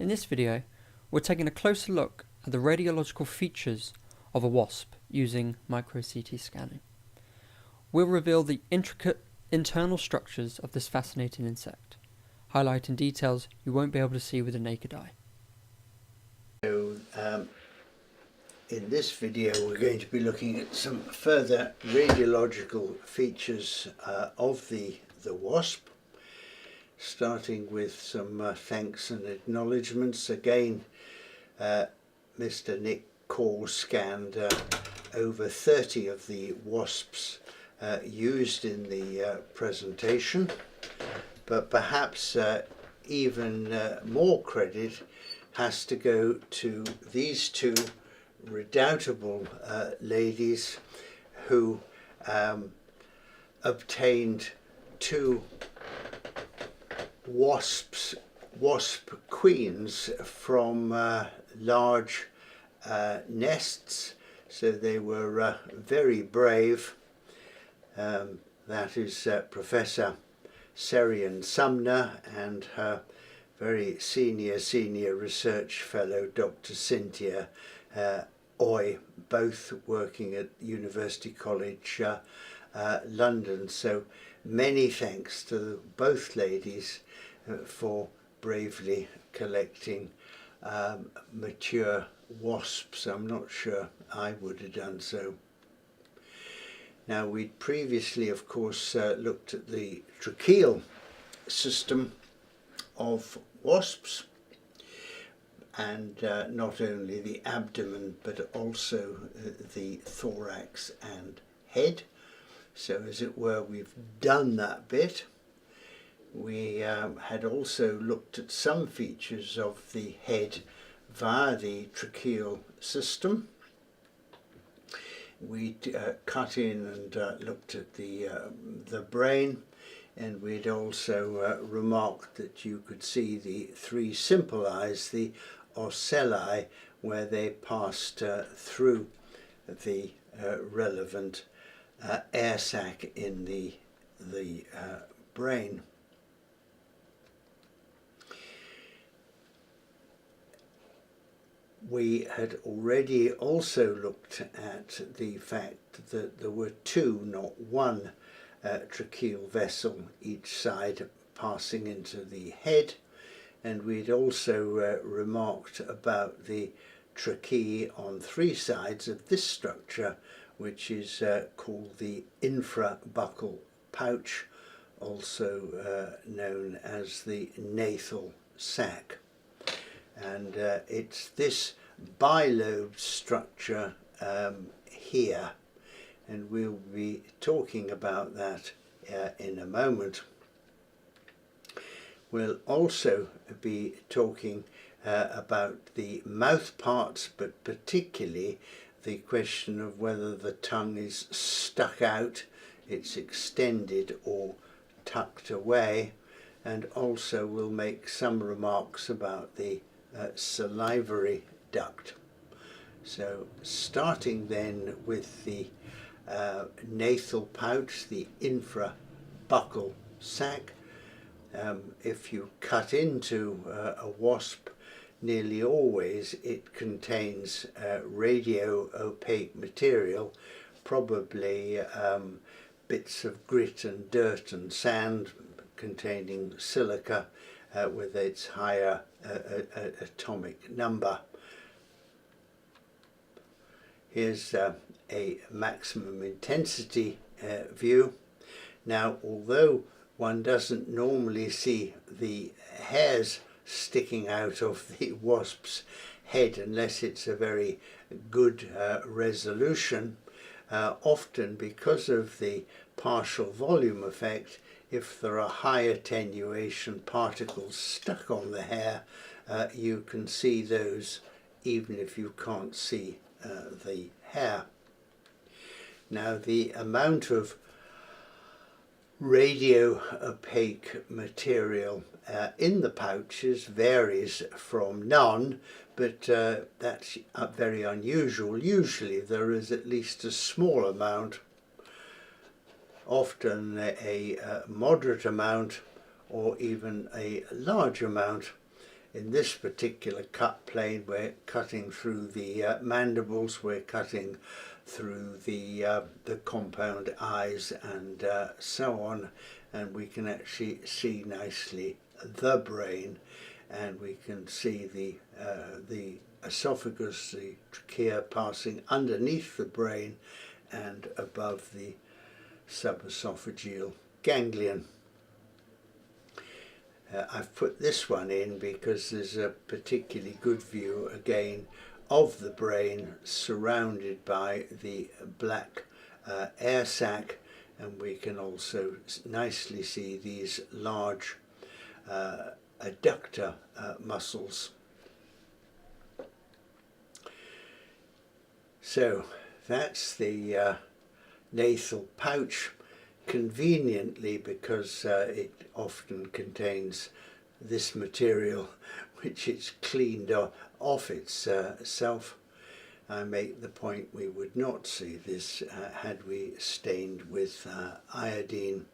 In this video, we're taking a closer look at the radiological features of a wasp using micro-CT scanning. We'll reveal the intricate internal structures of this fascinating insect, highlighting details you won't be able to see with the naked eye. So, in this video we're going to be looking at some further radiological features of the wasp, starting with some thanks and acknowledgements. Again, Mr. Nick Call scanned over 30 of the wasps used in the presentation, but perhaps even more credit has to go to these two redoubtable ladies who obtained two wasp queens from large nests. So they were very brave. That is Professor Serian Sumner and her very senior research fellow Dr. Cynthia Oy, both working at University College London. So many thanks to both ladies for bravely collecting mature wasps. I'm not sure I would have done so. Now, we'd previously, of course, looked at the tracheal system of wasps, and not only the abdomen but also the thorax and head. So as it were, we've done that bit. We had also looked at some features of the head via the tracheal system. We cut in and looked at the brain, and we'd also remarked that you could see the three simple eyes, the ocelli, where they passed through the relevant air sac in the brain. We had already also looked at the fact that there were two, not one, tracheal vessel each side passing into the head, and we'd also remarked about the tracheae on three sides of this structure, which is called the infrabuccal pouch, also known as the nathal sac. And it's this bilobed structure here, and we'll be talking about that in a moment. We'll also be talking about the mouth parts, but particularly the question of whether the tongue is stuck out, it's extended or tucked away, and also we'll make some remarks about the salivary duct. So starting then with the nathal pouch, the infrabuccal sac. If you cut into a wasp, nearly always it contains radio-opaque material, probably bits of grit and dirt and sand containing silica with its higher atomic number. Here's a maximum intensity view. Now, although one doesn't normally see the hairs sticking out of the wasp's head unless it's a very good resolution, often because of the partial volume effect, if there are high attenuation particles stuck on the hair, you can see those even if you can't see the hair. Now, the amount of radio-opaque material in the pouches varies from none, but that's very unusual. Usually there is at least a small amount, often a moderate amount, or even a large amount in this particular cut plane, we're cutting through the mandibles, we're cutting through the compound eyes and so on, and we can actually see nicely the brain, and we can see the esophagus, the trachea passing underneath the brain and above the subesophageal ganglion. I've put this one in because there's a particularly good view again of the brain surrounded by the black air sac, and we can also nicely see these large adductor muscles. So that's the nasal pouch, conveniently, because it often contains this material which is cleaned off itself. I make the point we would not see this had we stained with iodine.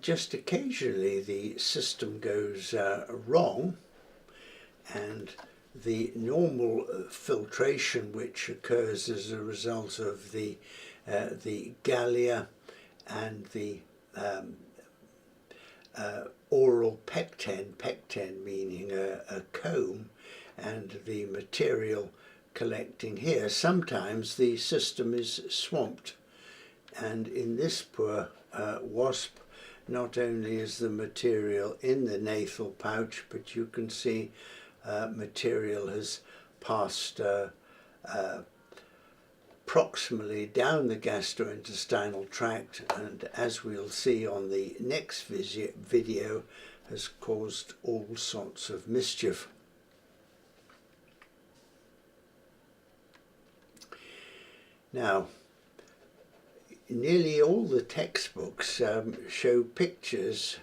Just occasionally the system goes wrong, and the normal filtration which occurs as a result of the gallia and the oral pecten meaning a comb, and the material collecting here, sometimes the system is swamped. And in this poor wasp, not only is the material in the nasal pouch, but you can see material has passed proximally down the gastrointestinal tract, and as we'll see on the next video, has caused all sorts of mischief. Now, nearly all the textbooks show pictures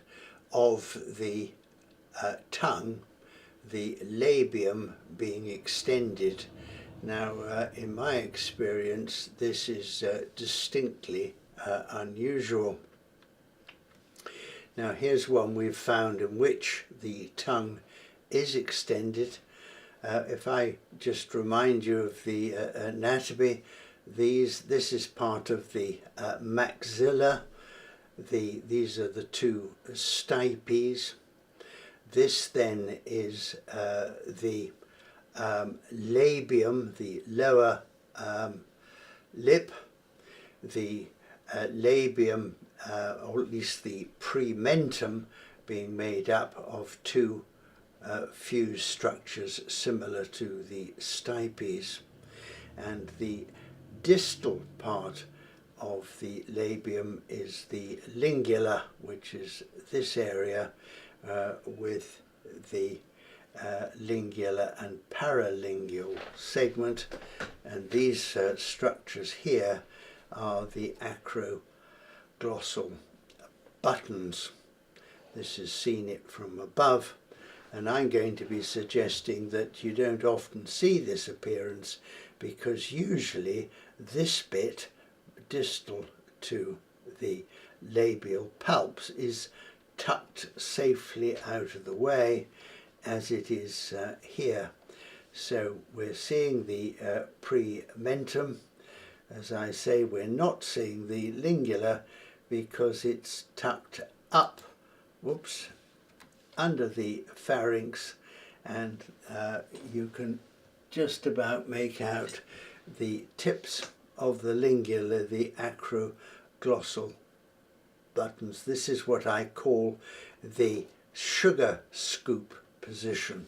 of the tongue, the labium being extended. Now, in my experience, this is distinctly unusual. Now, here's one we've found in which the tongue is extended. If I just remind you of the anatomy, this is part of the maxilla. These are the two stipes. This then is the labium, the lower lip, the labium, or at least the prementum, being made up of two fused structures similar to the stipes, and the distal part of the labium is the lingula, which is this area with the lingular and paralingual segment, and these structures here are the acroglossal buttons. This is seen it from above, and I'm going to be suggesting that you don't often see this appearance, because usually this bit distal to the labial palps is tucked safely out of the way, as it is here. So we're seeing the prementum. As I say, we're not seeing the lingula because it's tucked up, under the pharynx, and you can just about make out the tips of the lingula, the acroglossal buttons. This is what I call the sugar scoop position,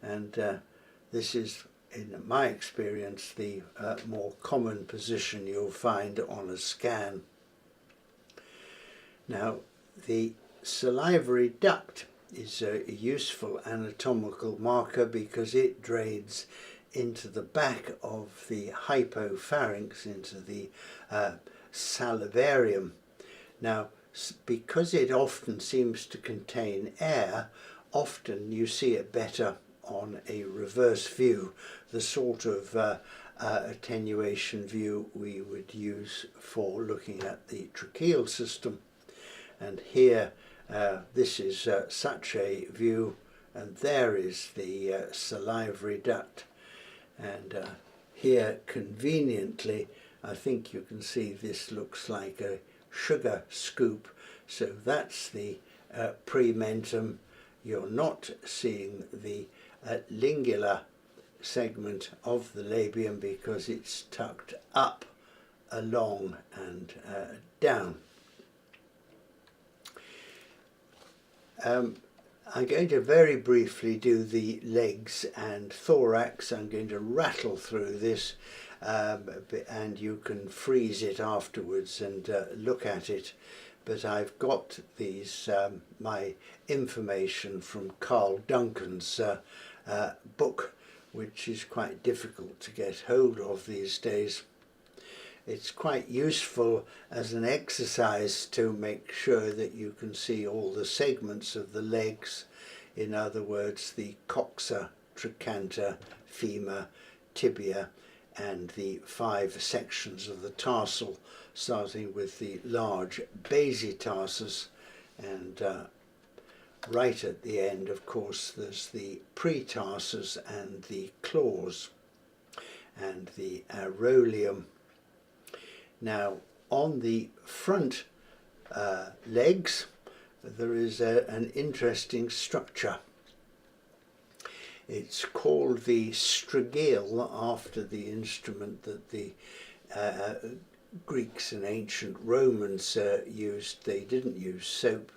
and this is, in my experience, the more common position you'll find on a scan. Now, the salivary duct is a useful anatomical marker because it drains into the back of the hypopharynx, into the salivarium. Now, because it often seems to contain air, often you see it better on a reverse view, the sort of attenuation view we would use for looking at the tracheal system. And here This is such a view, and there is the salivary duct. And here, conveniently, I think you can see this looks like a sugar scoop. So that's the prementum. You're not seeing the lingular segment of the labium because it's tucked up, along and down. I'm going to very briefly do the legs and thorax. I'm going to rattle through this and you can freeze it afterwards and look at it. But I've got these, my information from Carl Duncan's book, which is quite difficult to get hold of these days. It's quite useful as an exercise to make sure that you can see all the segments of the legs. In other words, the coxa, trochanter, femur, tibia, and the 5 sections of the tarsal, starting with the large basitarsus, and right at the end, of course, there's the pretarsus and the claws and the aroleum. Now, on the front legs, there is an interesting structure. It's called the strigil, after the instrument that the Greeks and ancient Romans used. They didn't use soap,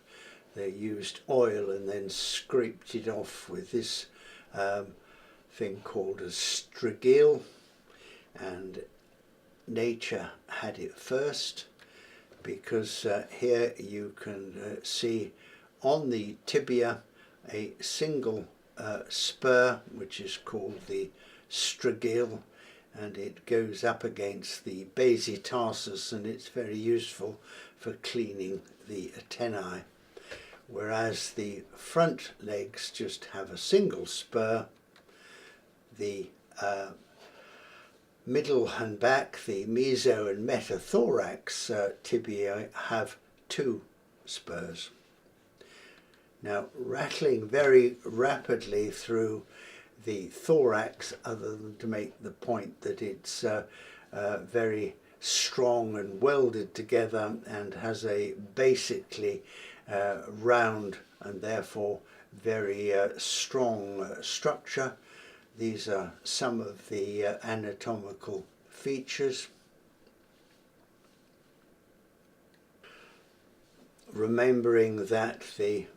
they used oil and then scraped it off with this thing called a strigil, and nature had it first, because here you can see on the tibia a single spur, which is called the strigil, and it goes up against the basitarsus, and it's very useful for cleaning the antennae, whereas the front legs just have a single spur. The middle and back, the meso and metathorax tibia, have 2 spurs. Now, rattling very rapidly through the thorax, other than to make the point that it's very strong and welded together and has a basically round and therefore very strong structure. These are some of the anatomical features. Remembering that the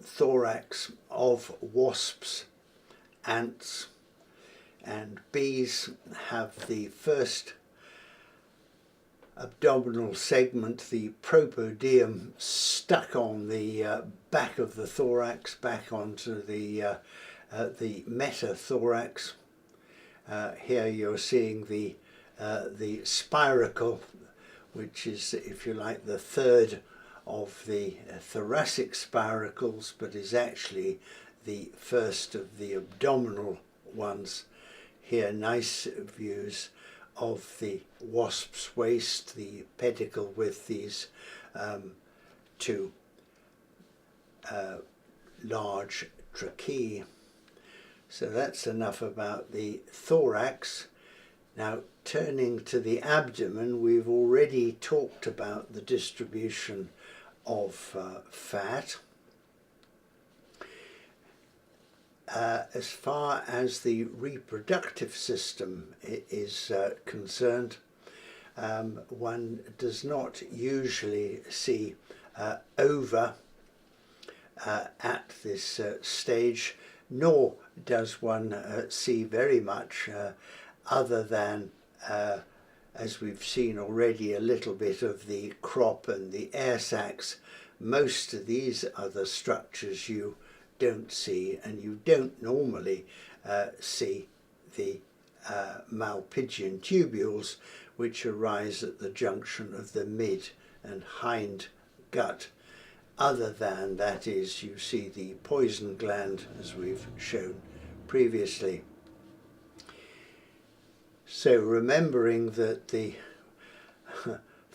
thorax of wasps, ants and bees have the first abdominal segment, the propodeum, stuck on the back of the thorax, back onto the metathorax. Here you're seeing the spiracle, which is, if you like, the third of the thoracic spiracles, but is actually the first of the abdominal ones. Here nice views of the wasp's waist, the pedicle with these 2 large tracheae. So that's enough about the thorax. Now, turning to the abdomen, we've already talked about the distribution of fat. As far as the reproductive system is concerned, one does not usually see ova at this stage, nor does one see very much other than, as we've seen already, a little bit of the crop and the air sacs. Most of these other structures you don't see, and you don't normally see the Malpighian tubules, which arise at the junction of the mid and hind gut. Other than that is, you see the poison gland, as we've shown previously. So remembering that the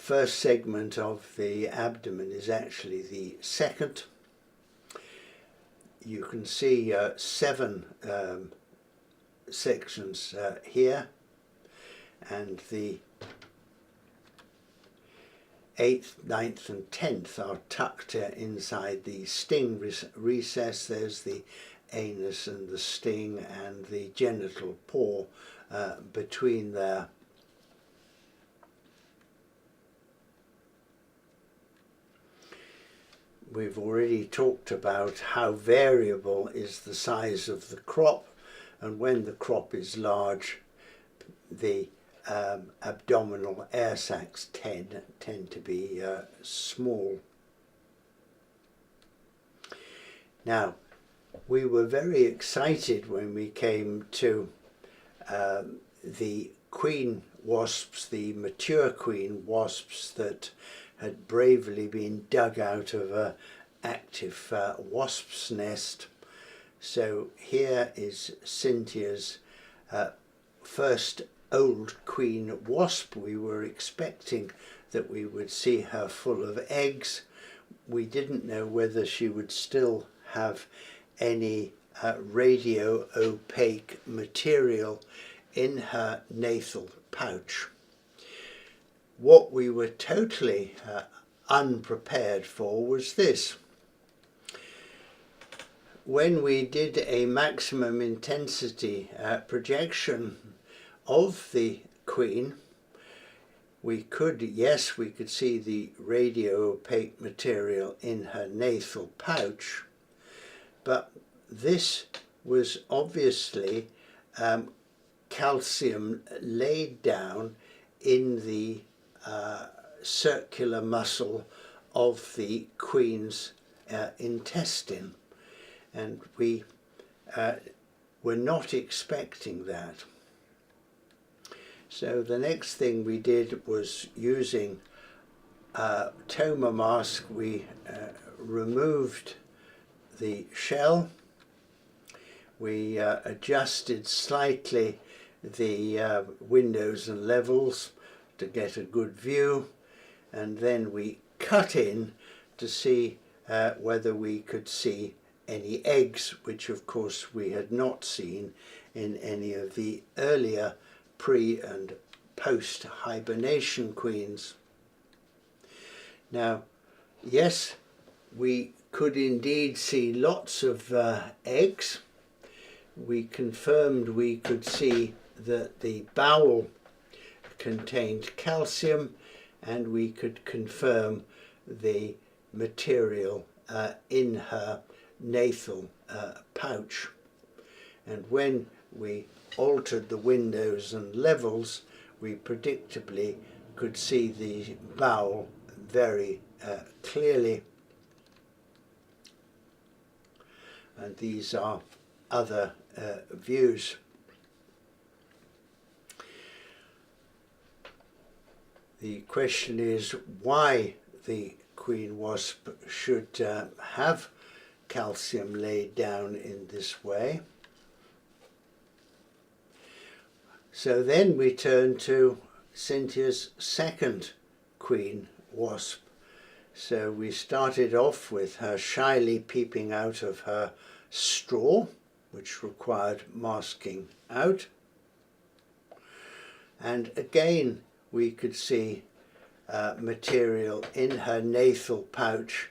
first segment of the abdomen is actually the second. You can see 7 sections here, and the 8th, 9th and 10th are tucked inside the sting recess. There's the anus and the sting and the genital pore between there. We've already talked about how variable is the size of the crop, and when the crop is large, the abdominal air sacs tend to be small. Now, we were very excited when we came to the queen wasps, the mature queen wasps that had bravely been dug out of an active wasp's nest. So here is Cynthia's first old queen wasp. We were expecting that we would see her full of eggs. We didn't know whether she would still have any radio opaque material in her nasal pouch. What we were totally unprepared for was this. When we did a maximum intensity projection of the queen, we could see the radio opaque material in her nasal pouch, but this was obviously calcium laid down in the circular muscle of the queen's intestine, and we were not expecting that. So the next thing we did was, using Toma mask, we removed the shell. We adjusted slightly the windows and levels to get a good view, and then we cut in to see whether we could see any eggs, which of course we had not seen in any of the earlier pre and post hibernation queens. Now, yes, we could indeed see lots of eggs. We confirmed we could see that the bowel contained calcium, and we could confirm the material in her nasal pouch. And when we altered the windows and levels, we predictably could see the bowel very clearly. And these are other views. The question is why the queen wasp should have calcium laid down in this way. So then we turn to Cynthia's second queen wasp. So we started off with her shyly peeping out of her straw, which required masking out. And again, we could see material in her nasal pouch,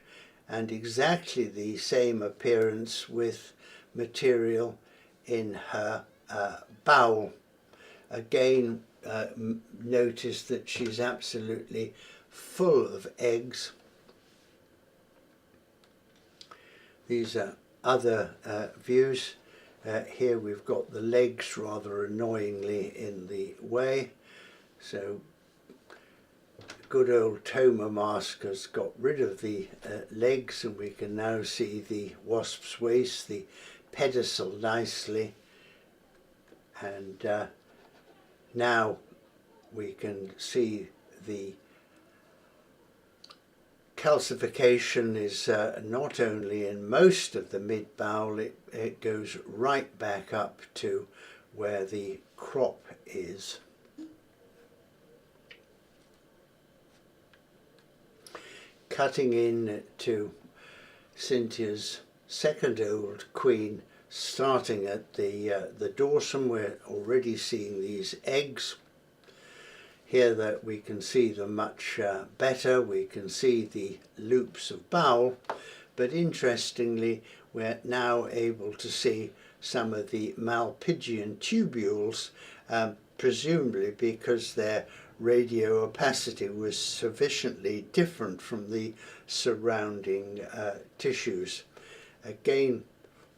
and exactly the same appearance with material in her bowel. Again, notice that she's absolutely full of eggs. These are other views. Here we've got the legs rather annoyingly in the way. So good old Toma mask has got rid of the legs, and we can now see the wasp's waist, the pedicel nicely, and now we can see the calcification is not only in most of the mid-bowel, it goes right back up to where the crop is. cutting in to Cynthia's second old queen, starting at the dorsum. We're already seeing these eggs. Here that we can see them much better. We can see the loops of bowel, but interestingly we're now able to see some of the Malpighian tubules, presumably because their radio opacity was sufficiently different from the surrounding tissues. Again,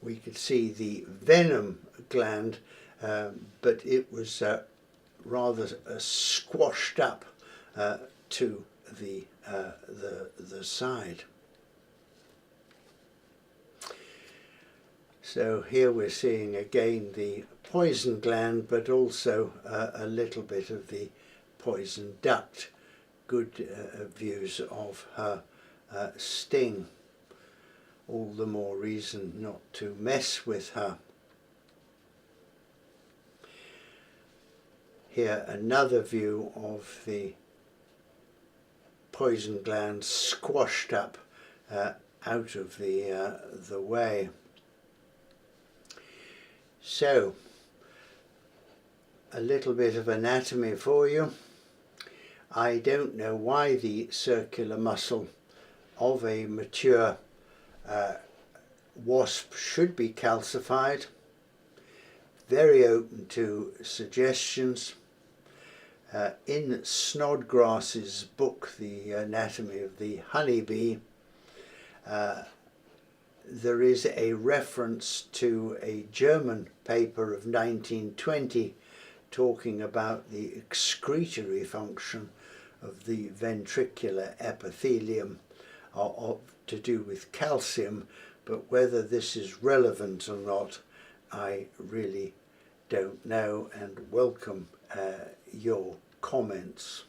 we could see the venom gland, but it was rather squashed up to the side. So here we're seeing again the poison gland, but also a little bit of the poison duct. Good views of her sting. All the more reason not to mess with her. Here another view of the poison gland squashed up out of the way. So, a little bit of anatomy for you. I don't know why the circular muscle of a mature wasp should be calcified. Very open to suggestions. In Snodgrass's book, The Anatomy of the Honeybee, there is a reference to a German paper of 1920 talking about the excretory function of the ventricular epithelium to do with calcium, but whether this is relevant or not, I really don't know, and welcome your comments.